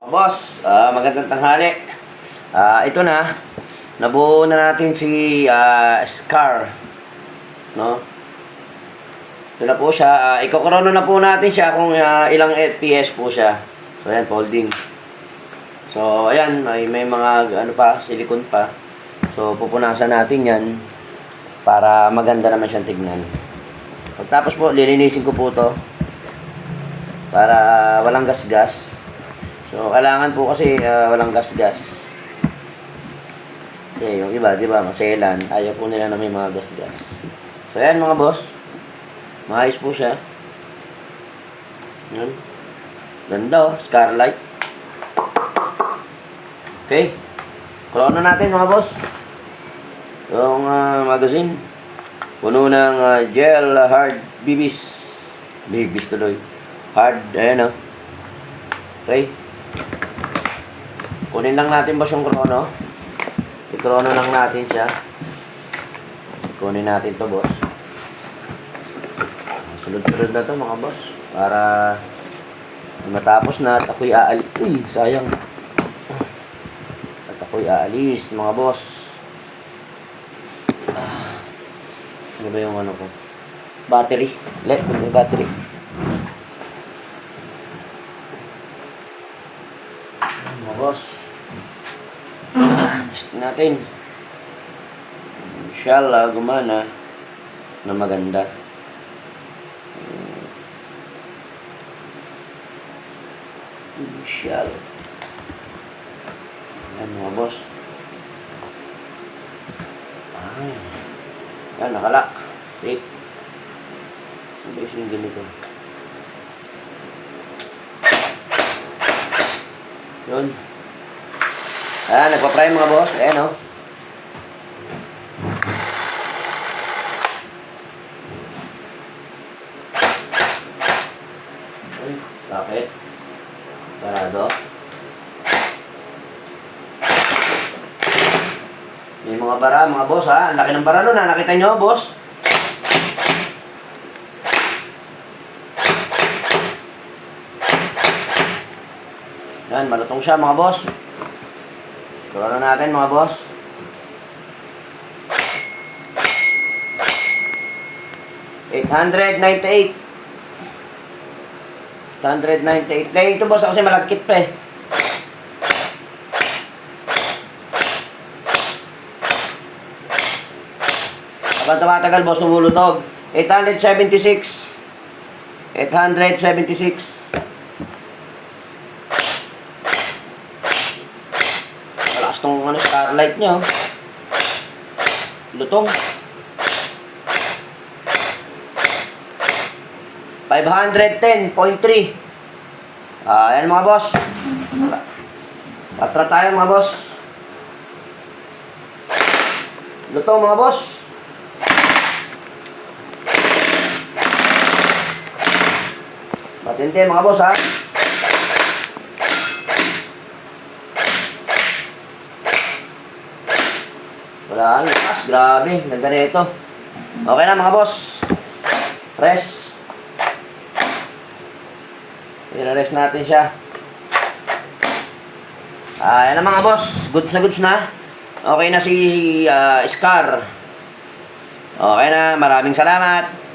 Boss, magandang tanghali. Ito na, nabuo na natin si Scar, no? Ito na po siya. Ikokrono na po natin siya kung ilang FPS po siya. So, ayan, folding. So, ayan, may mga ano pa, silicone pa. So, pupunasan natin yan para maganda naman siyang tignan. Pagtapos po, lilinisin ko po to para walang gas-gas. So, kailangan po kasi walang gas-gas. Okay, yung iba, di ba, maselan. Ayaw po nila na may mga gas-gas. So, ayan mga boss. Maayos po siya. Yan. Ganda oh, Scarlight. Okay. Krono natin mga boss. Yung magazine. Puno ng gel hard bibis. Bibis tuloy. Hard, ayan oh. Okay. Kunin lang natin boss yung krono. I-krono lang natin siya. Kunin natin to boss. Sunod-sunod na to mga boss. Para matapos na at ako'y aalis. Uy, sayang. At ako'y aalis mga boss. Ano ba yung ano ko? Battery. Let me battery. Mga boss. Test natin. Inshallah, gumana na maganda. Inshallah. Ayan mga boss. Ayan, nakalak. Safe. Sabi yung ganito. Yun. Ayan, nagpa-prime mga boss. Ayan o. Uy, bakit? Parado. May mga bara mga boss ha. Ang laki ng bara nun ha. Nakita nyo boss? Yan, malutong siya mga boss. Kuha na natin mga boss. $898. $898. Kaya ito boss kasi malagkit pa eh. Habang tumatagal boss, lumulutog. 876. 876. Malakas tong ano, Scarlight nyo. Lutong. 510.3. Ayan mga boss. Patra tayo mga boss. Lutong mga boss. Matindi mga boss ha. Wala, lakas. Grabe. Ganda na ito. Okay na mga boss. Rest. I-rest natin siya. Ayan na mga boss. Goods na goods na. Okay na si Scar. Okay na. Maraming salamat.